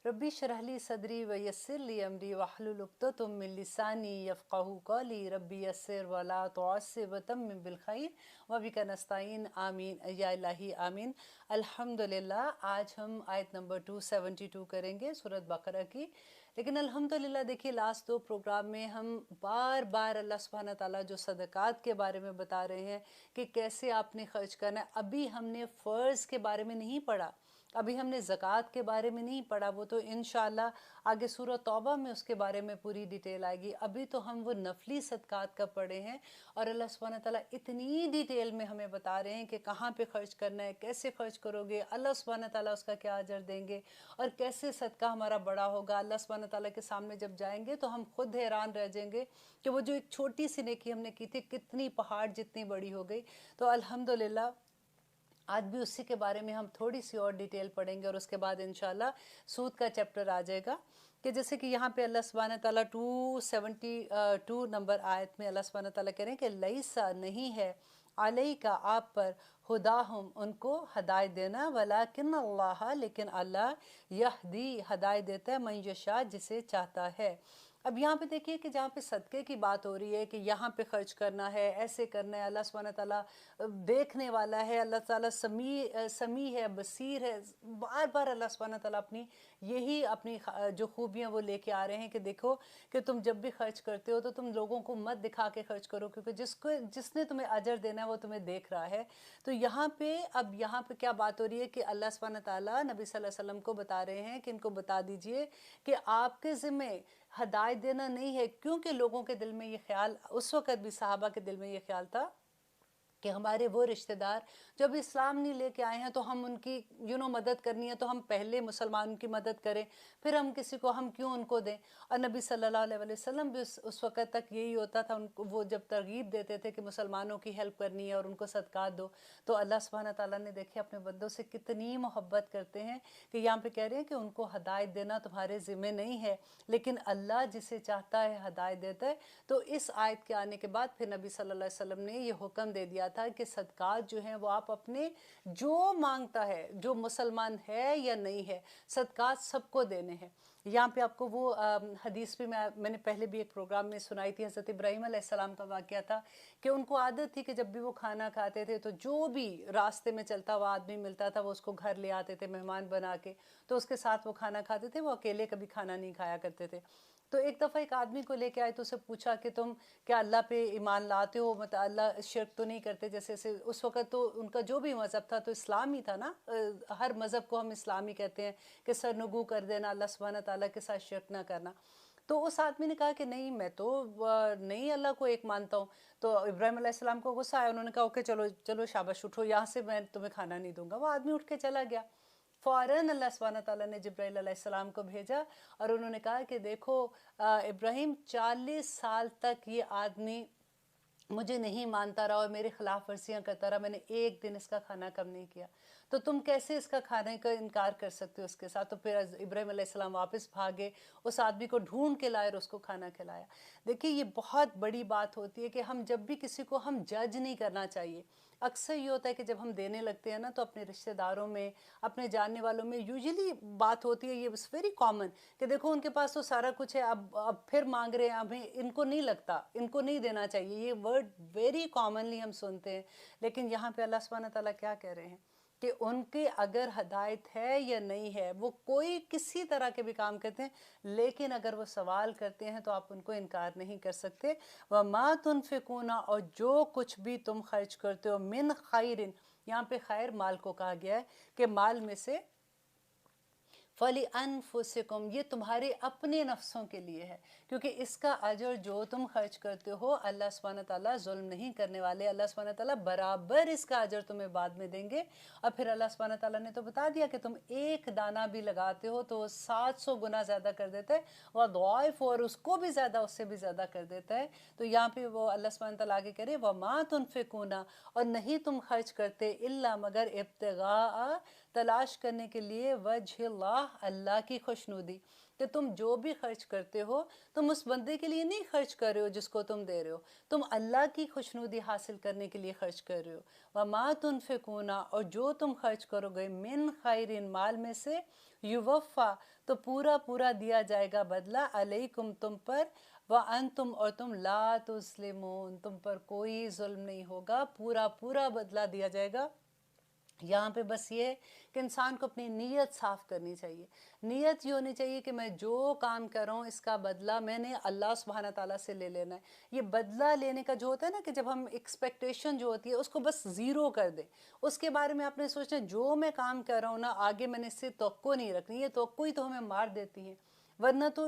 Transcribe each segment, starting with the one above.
रब्बी शरह ली सदरी व यस्सिर ली अमरी वहलुल उक़दतम मिन लिसानी यफ़क़हू क़ौली रब्बी यस्सिर वला तुअस्सिर वतम्मिम बिल खैर व बिका नस्ताईन आमीन या इलाही आमीन। अल्हम्दुलिल्लाह आज हम आयत नंबर 272 करेंगे सूरत बकरा की। लेकिन अल्हम्दुलिल्लाह देखिए लास्ट दो प्रोग्राम में हम बार बार अल्लाह सुब्हानहू तआला जो सदक़ात के बारे में बता रहे हैं कि कैसे आपने खर्च करना है। अभी हमने फ़र्ज़ के बारे में नहीं पढ़ा, अभी हमने ज़कात के बारे में नहीं पढ़ा, वो तो इंशाअल्लाह आगे सूरह तौबा में उसके बारे में पूरी डिटेल आएगी। अभी तो हम वो नफली सदक़ात का पढ़े हैं और अल्लाह सुब्हानहू तआला इतनी डिटेल में हमें बता रहे हैं कि कहाँ पे खर्च करना है, कैसे खर्च करोगे, अल्लाह सुब्हानहू तआला उसका क्या अजर देंगे और कैसे सदका हमारा बड़ा होगा। अल्लाह सुब्हानहू तआला के सामने जब जाएंगे तो हम खुद हैरान रह जाएंगे कि वो जो एक छोटी सी नेकी हमने की थी कितनी पहाड़ जितनी बड़ी हो गई। तो अल्हम्दुलिल्लाह आज भी उसी के बारे में हम थोड़ी सी और डिटेल पढ़ेंगे और उसके बाद इंशाल्लाह सूद का चैप्टर आ जाएगा। कि जैसे कि यहाँ पे अल्लाह सुब्हानहू तआला 272 नंबर आयत में अल्लाह सुब्हानहू तआला कह रहे हैं कि लैसा नहीं है अलई का आप पर हुदाहुम उनको हदायत देना, वलाकिन अल्लाह लेकिन अल्लाह यहदी हदायत देता है मन यशा जिसे चाहता है। अब यहाँ पे देखिए कि जहाँ पे सदक़े की बात हो रही है कि यहाँ पे खर्च करना है, ऐसे करना है, अल्लाह सुब्हानहू तआला देखने वाला है, अल्लाह ताला समी है, बसीर है। बार बार अल्लाह सुब्हानहू तआला अपनी यही अपनी जो खूबियाँ वो लेके आ रहे हैं कि देखो कि तुम जब भी खर्च करते हो तो तुम लोगों को मत दिखा के खर्च करो, क्योंकि जिसने तुम्हें अजर देना है वो तुम्हें देख रहा है। तो यहाँ पे अब यहाँ पे क्या बात हो रही है कि अल्लाह सुब्हानहू तआला नबी सल्लल्लाहु अलैहि वसल्लम को बता रहे हैं कि इनको बता दीजिए कि आपके ज़िम्मे हदायत देना नहीं है, क्योंकि लोगों के दिल में ये ख्याल, उस वक़्त भी सहाबा के दिल में ये ख्याल था कि हमारे वो रिश्तेदार जो अभी इस्लाम नहीं लेके आए हैं तो हम उनकी मदद करनी है तो हम पहले मुसलमान की मदद करें, फिर हम किसी को हम क्यों उनको दें। और नबी सल्लल्लाहु अलैहि वसल्लम भी उस वक़्त तक यही होता था, उनको वो जब तरगीब देते थे कि मुसलमानों की हेल्प करनी है और उनको सदक़ात दो, तो अल्लाह सुब्हानहू तआला ने देखे अपने बंदों से कितनी मोहब्बत करते हैं कि यहाँ पे कह रहे हैं कि उनको हदायत देना तुम्हारे ज़िम्मे नहीं है, लेकिन अल्लाह जिसे चाहता है हदायत देता है। तो इस आयत के आने के बाद फिर नबी सल्लल्लाहु अलैहि वसल्लम ने ये हुक्म दे दिया था कि सदक़ात जो हैं वो आप अपने जो मांगता है, जो मुसलमान है या नहीं है, सदक़ात सबको देने हैं। यहाँ पे आपको वो हदीस भी मैंने पहले भी एक प्रोग्राम में सुनाई थी, हज़रत इब्राहीम अलैहिस्सलाम का वाक़या था कि उनको आदत थी कि जब भी वो खाना खाते थे तो जो भी रास्ते में चलता हुआ आदमी मिलता था वो उसको घर ले आते थे मेहमान बना के, तो उसके साथ वो खाना खाते थे, वो अकेले कभी खाना नहीं खाया करते थे। तो एक दफ़ा एक आदमी को लेके आए तो उसे पूछा कि तुम क्या अल्लाह पे ईमान लाते हो, मतलब अल्लाह शिर्क तो नहीं करते, जैसे उस वक़्त तो उनका जो भी मज़हब था तो इस्लाम ही था ना, हर मज़हब को हम इस्लाम ही कहते हैं कि सरनुगू कर देना, अल्लाह सुब्हानहू तआला के साथ शिर्क ना करना। तो उस आदमी ने कहा कि नहीं, मैं तो नहीं अल्लाह को एक मानता हूँ। तो इब्राहीम अलैहिस्सलाम को गुस्सा आया, उन्होंने कहा ओके चलो चलो शाबाश उठो, यहाँ से मैं तुम्हें खाना नहीं दूंगा। वो आदमी उठ के चला गया। फ़ौरन अल्लाह सुब्हानहू तआला ने जिब्राईल अलैहिस्सलाम को भेजा और उन्होंने कहा कि देखो इब्राहीम 40 साल तक ये आदमी मुझे नहीं मानता रहा और मेरे खिलाफ वर्जियाँ करता रहा, मैंने एक दिन इसका खाना कम नहीं किया, तो तुम कैसे इसका खाने का इनकार कर सकते हो उसके साथ। तो फिर इब्राहीम अलैहिस्सलाम वापस भागे, उस आदमी को ढूंढ के लाए और उसको खाना खिलाया। देखिए ये बहुत बड़ी बात होती है कि हम जब भी किसी को, हम जज नहीं करना चाहिए। अक्सर ये होता है कि जब हम देने लगते हैं ना तो अपने रिश्तेदारों में, अपने जानने वालों में यूजुअली बात होती है, ये वेरी कॉमन कि देखो उनके पास तो सारा कुछ है, अब फिर मांग रहे हैं, अभी इनको नहीं लगता, इनको नहीं देना चाहिए। ये वर्ड वेरी कॉमनली हम सुनते हैं। लेकिन यहाँ पे अल्लाह सुब्हानहू तआला क्या कह रहे हैं कि उनकी अगर हदायत है या नहीं है, वो कोई किसी तरह के भी काम करते हैं, लेकिन अगर वो सवाल करते हैं तो आप उनको इनकार नहीं कर सकते। वमा तुनफिकूना, और जो कुछ भी तुम खर्च करते हो, मिन खैरिन, यहाँ पे खैर माल को कहा गया है कि माल में से फली अनफुसिकुम, ये तुम्हारे अपने नफ्सों के लिए है, क्योंकि इसका अजर जो तुम खर्च करते हो अल्लाह सुब्हानहू तआला जुल्म नहीं करने वाले, अल्लाह सुब्हानहू तआला बराबर इसका अजर तुम्हें बाद में देंगे। और फिर अल्लाह सुब्हानहू तआला ने तो बता दिया कि तुम एक दाना भी लगाते हो तो 700 गुना ज़्यादा कर देता है, वह दुआइफ, और उसको भी ज़्यादा, उससे भी ज़्यादा कर देता है। तो यहाँ पे वो अल्लाह सुब्हानहू तआला आगे करे वमा तुनफिकूना, और नहीं तुम खर्च करते इल्ला मगर इब्तिगा تلاش کرنے کے لیے وجہ اللہ، اللہ کی خوشنودی، کہ تم جو بھی خرچ کرتے ہو تم اس بندے کے لیے نہیں خرچ کر رہے ہو جس کو تم دے رہے ہو، تم اللہ کی خوشنودی حاصل کرنے کے لیے خرچ کر رہے ہو۔ وَمَا تُنْفِقُونَ، اور جو تم خرچ کرو گے، من خیر، مال میں سے، یوفا، تو پورا پورا دیا جائے گا بدلہ، علیکم، تم پر، وَأَنْتُمْ، اور تم، لا تظلمون، تم پر کوئی ظلم نہیں ہوگا، پورا پورا بدلہ دیا جائے گا۔ یہاں پہ بس یہ ہے کہ انسان کو اپنی نیت صاف کرنی چاہیے۔ نیت یہ ہونی چاہیے کہ میں جو کام کر رہا ہوں اس کا بدلہ میں نے اللہ سبحانہ تعالیٰ سے لے لینا ہے۔ یہ بدلہ لینے کا جو ہوتا ہے نا، کہ جب ہم ایکسپیکٹیشن جو ہوتی ہے اس کو بس زیرو کر دیں، اس کے بارے میں آپ نے سوچنا جو میں کام کر رہا ہوں نا، آگے میں نے اس سے توقع نہیں رکھنی، یہ توقع ہی تو ہمیں مار دیتی ہیں۔ ورنہ تو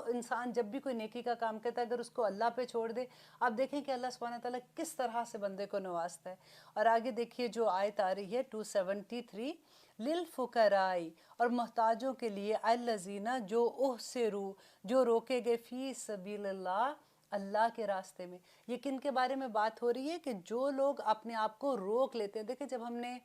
انسان جب بھی کوئی نیکی کا کام کرتا ہے اگر اس کو اللہ پہ چھوڑ دے، آپ دیکھیں کہ اللہ سبحانہ تعالیٰ کس طرح سے بندے کو نوازتا ہے۔ اور آگے دیکھیے جو آیت آ رہی ہے 273، للفقراء، اور محتاجوں کے لیے، الذین، جو احصروا، جو روکے گئے، فی سبیل اللہ، اللہ کے راستے میں۔ یہ کن کے بارے میں بات ہو رہی ہے؟ کہ جو لوگ اپنے آپ کو روک لیتے ہیں۔ دیکھیں جب ہم نے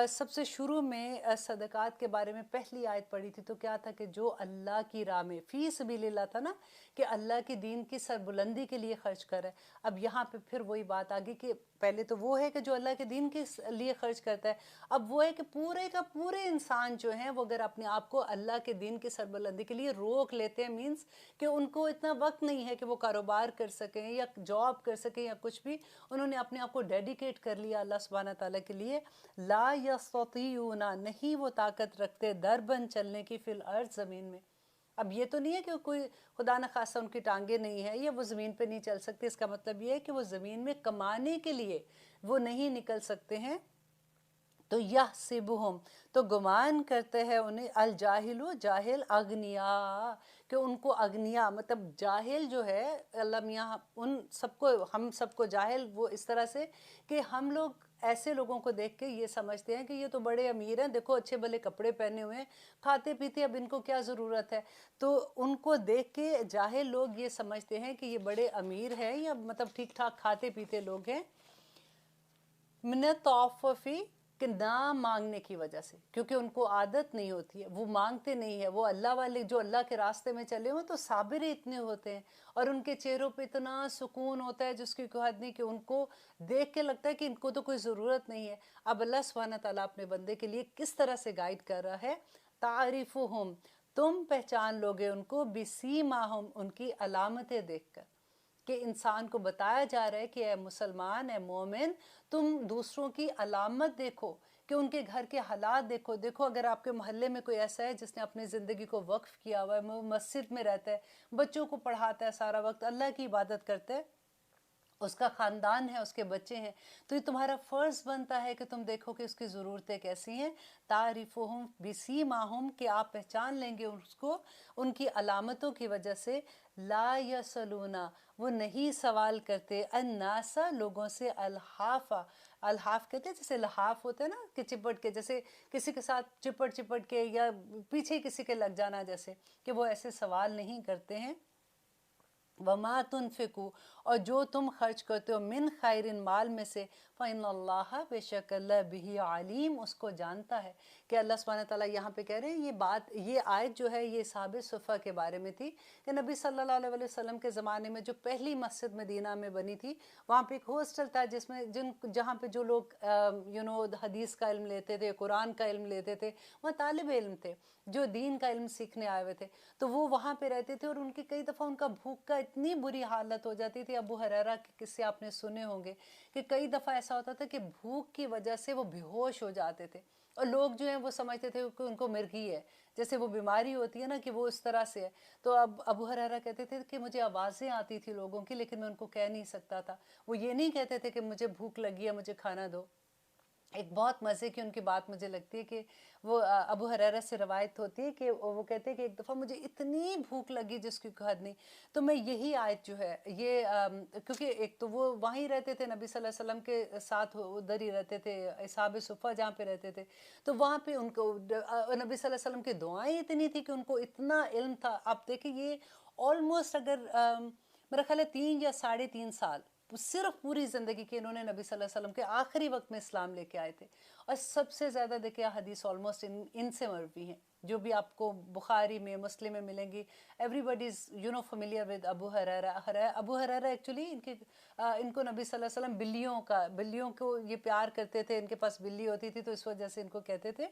سب سے شروع میں صدقات کے بارے میں پہلی آیت پڑھی تھی تو کیا تھا؟ کہ جو اللہ کی راہ میں، فی سبیل اللہ تھا نا، کہ اللہ کی دین کی سربلندی کے لیے خرچ کرے۔ اب یہاں پہ پھر وہی بات آگی کہ پہلے تو وہ ہے کہ جو اللہ کے دین کے لیے خرچ کرتا ہے، اب وہ ہے کہ پورے کا پورے انسان جو ہیں وہ اگر اپنے آپ کو اللہ کے دین کی سربلندی کے لیے روک لیتے ہیں، مینس کہ ان کو اتنا وقت نہیں ہے کہ وہ کاروبار کر سکیں یا جاب کر سکیں یا کچھ بھی، انہوں نے اپنے آپ کو ڈیڈیکیٹ کر لیا اللہ سبحانہ تعالیٰ کے لیے، لا یستطیعون، نہیں وہ طاقت رکھتے، دربن، چلنے کی، فی الارض، زمین میں۔ اب یہ تو نہیں ہے کہ کوئی خدا نخواستہ ان کی ٹانگیں نہیں ہیں یا وہ زمین پہ نہیں چل سکتے، اس کا مطلب یہ ہے کہ وہ زمین میں کمانے کے لیے وہ نہیں نکل سکتے ہیں۔ تو یحسبہم، تو گمان کرتے ہیں انہیں، الجاہل، جاہل، اغنیا، کہ ان کو اغنیا، مطلب جاہل جو ہے، اللہ میاں ان سب کو، ہم سب کو جاہل وہ اس طرح سے کہ ہم لوگ ایسے لوگوں کو دیکھ کے یہ سمجھتے ہیں کہ یہ تو بڑے امیر ہیں، دیکھو اچھے بھلے کپڑے پہنے ہوئے ہیں، کھاتے پیتے، اب ان کو کیا ضرورت ہے؟ تو ان کو دیکھ کے جاہل لوگ یہ سمجھتے ہیں کہ یہ بڑے امیر ہیں یا مطلب ٹھیک ٹھاک کھاتے پیتے لوگ ہیں، من التعففی، کہ نہ مانگنے کی وجہ سے، کیونکہ ان کو عادت نہیں ہوتی ہے، وہ مانگتے نہیں ہے، وہ اللہ والے جو اللہ کے راستے میں چلے ہوئے تو صابر اتنے ہوتے ہیں اور ان کے چہروں پہ اتنا سکون ہوتا ہے جس کی کوئی حد نہیں، کہ ان کو دیکھ کے لگتا ہے کہ ان کو تو کوئی ضرورت نہیں ہے۔ اب اللہ سبحانہ تعالیٰ اپنے بندے کے لیے کس طرح سے گائیڈ کر رہا ہے، تعریفہم، تم پہچان لوگے ان کو، بسیماہم، ان کی علامتیں دیکھ کر، کہ انسان کو بتایا جا رہا ہے کہ اے مسلمان، اے مومن، تم دوسروں کی علامت دیکھو، کہ ان کے گھر کے حالات دیکھو۔ دیکھو اگر آپ کے محلے میں کوئی ایسا ہے جس نے اپنی زندگی کو وقف کیا ہوا ہے، وہ مسجد میں رہتا ہے، بچوں کو پڑھاتا ہے، سارا وقت اللہ کی عبادت کرتا ہے، اس کا خاندان ہے، اس کے بچے ہیں، تو یہ تمہارا فرض بنتا ہے کہ تم دیکھو کہ اس کی ضرورتیں کیسی ہیں۔ تعریفہم بسیماہم، کہ آپ پہچان لیں گے اس کو ان کی علامتوں کی وجہ سے، لا یسلون، وہ نہیں سوال کرتے، الناس، لوگوں سے، الحافا، الحاف کہتے ہیں جیسے لحاف ہوتا ہے نا، کہ چپٹ کے، جیسے کسی کے ساتھ چپٹ چپٹ کے یا پیچھے کسی کے لگ جانا، جیسے کہ وہ ایسے سوال نہیں کرتے ہیں۔ وما تنفقو، اور جو تم خرچ کرتے ہو، من خیر، مال میں سے، فإن اللہ، بے شک اللہ، بہ علیم، اس کو جانتا ہے۔ کہ اللہ سبحانہ تعالیٰ یہاں پہ کہہ رہے ہیں یہ آیت جو ہے یہ اصحاب صفہ کے بارے میں تھی، کہ نبی صلی اللہ علیہ وسلم کے زمانے میں جو پہلی مسجد مدینہ میں بنی تھی، وہاں پہ ایک ہاسٹل تھا جس میں جہاں پہ جو لوگ حدیث کا علم لیتے تھے، قرآن کا علم لیتے تھے، وہ طالب علم تھے جو دین کا علم سیکھنے آئے ہوئے تھے، تو وہ وہاں پہ رہتے تھے، اور ان کی کئی دفعہ ان کا بھوک کا اتنی بری حالت ہو جاتی تھی۔ ابو ہریرہ کے قصے آپ نے سنے ہوں گے کہ کئی دفعہ ایسا ہوتا تھا کہ بھوک کی وجہ سے وہ بے ہوش ہو جاتے تھے، اور لوگ جو ہیں وہ سمجھتے تھے کہ ان کو مرگی ہے، جیسے وہ بیماری ہوتی ہے نا کہ وہ اس طرح سے ہے۔ تو اب ابو ہریرہ کہتے تھے کہ مجھے آوازیں آتی تھی لوگوں کی، لیکن میں ان کو کہہ نہیں سکتا تھا۔ وہ یہ نہیں کہتے تھے کہ مجھے بھوک لگی ہے، مجھے کھانا دو۔ ایک بہت مزے کی ان کی بات مجھے لگتی ہے کہ وہ ابو ہریرہ سے روایت ہوتی ہے کہ وہ کہتے ہیں کہ ایک دفعہ مجھے اتنی بھوک لگی جس کی کوئی حد نہیں، تو میں یہی آیت جو ہے یہ کیونکہ ایک تو وہ وہیں رہتے تھے نبی صلی اللہ علیہ وسلم کے ساتھ، ادھر ہی رہتے تھے اصحاب صفہ جہاں پہ رہتے تھے، تو وہاں پہ ان کو نبی صلی اللہ علیہ وسلم کی دعائیں اتنی تھی کہ ان کو اتنا علم تھا۔ آپ دیکھیں یہ آلموسٹ اگر میرا خیال ہے 3 یا 3.5 سال सिर्फ पूरी ज़िंदगी की इन्होंने नबी सल्लल्लाहु अलैहि वसल्लम के आखिरी वक्त में इस्लाम लेके आए थे। और सबसे ज़्यादा देखिए हदीस ऑलमोस्ट इनसे मरवी हैं, जो भी आपको बुखारी में, मुस्लिम में मिलेंगी। Everybody is familiar with Abu Huraira. Abu Huraira actually इनको नबी सल्लल्लाहु अलैहि वसल्लम बिल्लियों को ये प्यार करते थे, इनके पास बिल्ली होती थी तो इस वजह से इनको कहते थे।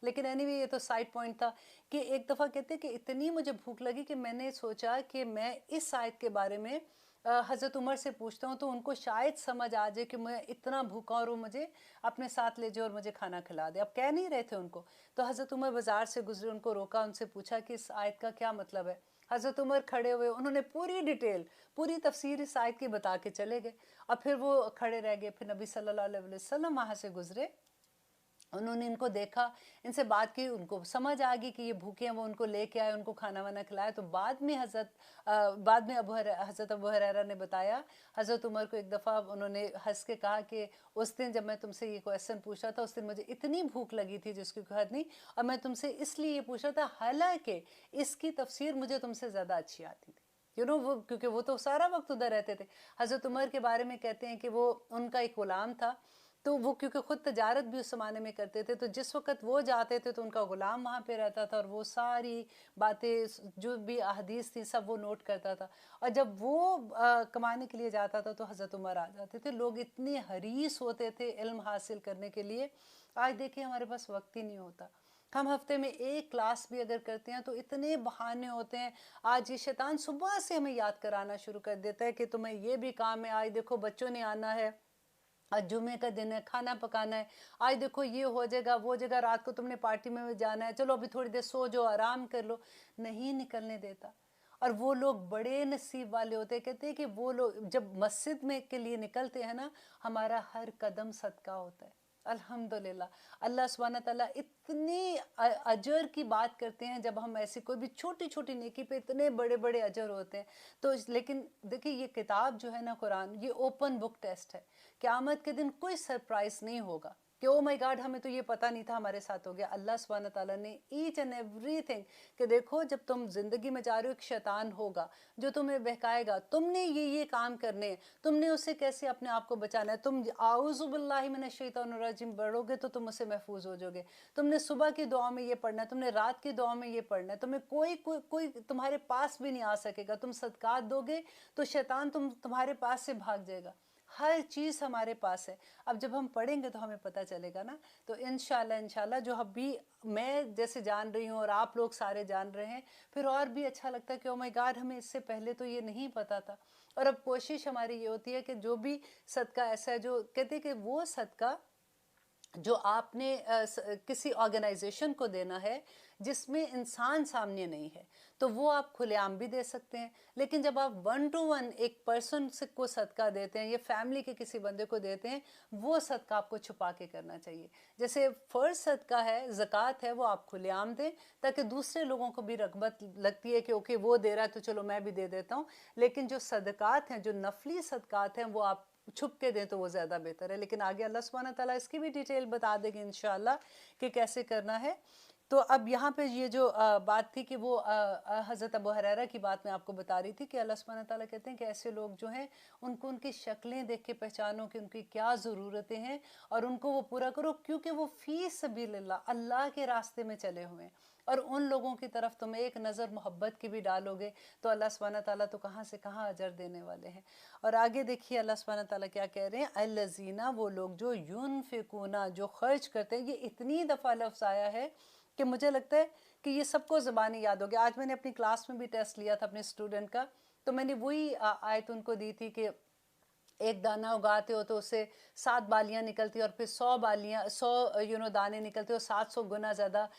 लेकिन एनीवे ये तो साइड पॉइंट था कि एक दफ़ा कहते कि इतनी मुझे भूख लगी कि मैंने सोचा कि मैं इस आयत के बारे में हज़रत उमर से पूछता हूँ तो उनको शायद समझ आ जाए कि मैं इतना भूखा और वो मुझे अपने साथ ले जाए और मुझे खाना खिला दे। अब कह नहीं रहे थे उनको, तो हज़रत उमर बाज़ार से गुजरे, उनको रोका, उनसे पूछा कि इस आयत का क्या मतलब है। हज़रत उमर खड़े हुए, उन्होंने पूरी डिटेल, पूरी तफसीर इस आयत की बता के चले गए। और फिर वो खड़े रह गए। फिर नबी सल्लल्लाहु अलैहि वसल्लम वहाँ से गुजरे, उन्होंने इनको देखा, इनसे बात की, उनको समझ आ गई कि ये भूखे हैं, वो उनको लेके आए, उनको खाना वाना खिलाया। तो बाद में हज़रत अबू हुरैरा ने बताया हज़रत उमर को, एक दफ़ा उन्होंने हंस के कहा कि उस दिन जब मैं तुमसे ये क्वेश्चन पूछा था, उस दिन मुझे इतनी भूख लगी थी जिसकी कोई हद नहीं, और मैं तुमसे इसलिए ये पूछा था, हालांकि इसकी तफसीर मुझे तुमसे ज़्यादा अच्छी आती थी। वो क्योंकि वो तो सारा वक्त उधर रहते थे। हज़रत उमर के बारे में कहते हैं कि वो उनका एक गुलाम था, तो वो क्योंकि ख़ुद तजारत भी उस ज़माने में करते थे, तो जिस वक्त वो जाते थे तो उनका ग़ुलाम वहाँ पे रहता था और वो सारी बातें जो भी अहदीस थी सब वो नोट करता था। और जब वो कमाने के लिए जाता था तो हज़रत उमर आ जाते थे। लोग इतने हरीस होते थे इल्म हासिल करने के लिए। आज देखिए हमारे पास वक्त ही नहीं होता। हम हफ्ते में एक क्लास भी अगर करते हैं तो इतने बहाने होते हैं। आज ये शैतान सुबह से हमें याद कराना शुरू कर देता है कि तुम्हें ये भी काम है, आज देखो बच्चों ने आना है, आज जुमे का दिन है, खाना पकाना है, आज देखो ये हो जाएगा, वो जगह, रात को तुमने पार्टी में जाना है, चलो अभी थोड़ी देर सो जाओ, आराम कर लो। नहीं निकलने देता। और वो लोग बड़े नसीब वाले होते हैं। कहते हैं कि वो लोग जब मस्जिद में के लिए निकलते हैं ना, हमारा हर कदम सदका होता है। अल्हम्दुलिल्लाह, अल्लाह सुब्हाना ताला इतनी अजर की बात करते हैं। जब हम ऐसी कोई भी छोटी छोटी नेकी पे इतने बड़े बड़े अजर होते हैं। तो लेकिन देखिए ये किताब जो है ना, कुरान, ये ओपन बुक टेस्ट है। क़यामत के दिन कोई सरप्राइज नहीं होगा कि ओ माय गॉड हमें तो ये पता नहीं था, हमारे साथ हो गया। अल्लाह सुब्हाना ताला ने ईच एंड एवरीथिंग कि देखो जब तुम ज़िंदगी में जा रहे हो, एक शैतान होगा जो तुम्हें बहकाएगा, तुमने ये काम करने हैं, तुमने उससे कैसे अपने आप को बचाना है। तुम आऊज़ु बिल्लाहि मिनश शैतानिर रजीम पढ़ोगे तो तुम उससे महफूज हो जाओगे। तुमने सुबह की दुआ में ये पढ़ना है, तुमने रात की दुआ में ये पढ़ना है, तुम्हें कोई तुम्हारे पास भी नहीं आ सकेगा। तुम सदकात दोगे तो शैतान तुम्हारे पास से भाग जाएगा। हर चीज़ हमारे पास है। अब जब हम पढ़ेंगे तो हमें पता चलेगा ना। तो इंशाल्लाह जो अभी मैं जैसे जान रही हूँ और आप लोग सारे जान रहे हैं, फिर और भी अच्छा लगता है कि ओ माय गॉड हमें इससे पहले तो ये नहीं पता था। और अब कोशिश हमारी ये होती है कि जो भी सदका ऐसा है, जो कहते हैं कि वो सदका जो आपने किसी ऑर्गेनाइजेशन को देना है जिसमें इंसान सामने नहीं है, तो वो आप खुलेआम भी दे सकते हैं। लेकिन जब आप 1 to 1 एक पर्सन को सदका देते हैं या फैमिली के किसी बंदे को देते हैं, वो सदका आपको छुपा के करना चाहिए। जैसे फ़र्ज सदका है, ज़कात है, वो आप खुलेआम दें ताकि दूसरे लोगों को भी रग़बत लगती है कि ओके वो दे रहा है तो चलो मैं भी दे देता हूँ। लेकिन जो सदकात हैं, जो नफली सदकात हैं, वो आप छुप के दें तो वो ज़्यादा बेहतर है। लेकिन आगे अल्लाह सुब्हाना ताला इसकी भी डिटेल बता देंगे इंशाअल्लाह कि कैसे करना है। तो अब यहाँ पे ये जो बात थी कि वो हज़रत अबू हुरैरा की बात मैं आपको बता रही थी कि अल्लाह सुब्हाना ताला कहते हैं कि ऐसे लोग जो हैं उनको उनकी शक्लें देख के पहचानो कि उनकी क्या ज़रूरतें हैं और उनको वो पूरा करो, क्योंकि वो फ़ी सबीलिल्लाह, अल्लाह के रास्ते में चले हुए हैं। और उन लोगों की तरफ तुम एक नज़र मोहब्बत की भी डालोगे तो अल्लाह सुब्हाना ताला तो कहाँ से कहाँ अजर देने वाले हैं। और आगे देखिए अल्लाह सुब्हाना ताला क्या कह रहे हैं, अल्लज़ीना, वो लोग जो युनफिकूना, जो खर्च करते हैं। ये इतनी दफ़ा लफ्ज़ आया है कि मुझे लगता है कि ये सबको ज़बानी याद हो गया। आज मैंने अपनी क्लास में भी टेस्ट लिया था अपने स्टूडेंट का, तो मैंने वही आयत उनको दी थी कि एक दाना उगाते हो तो उससे 7 बालियाँ निकलती और फिर 100 बालियाँ 100 दाने निकलते हो, 700 गुना ज़्यादा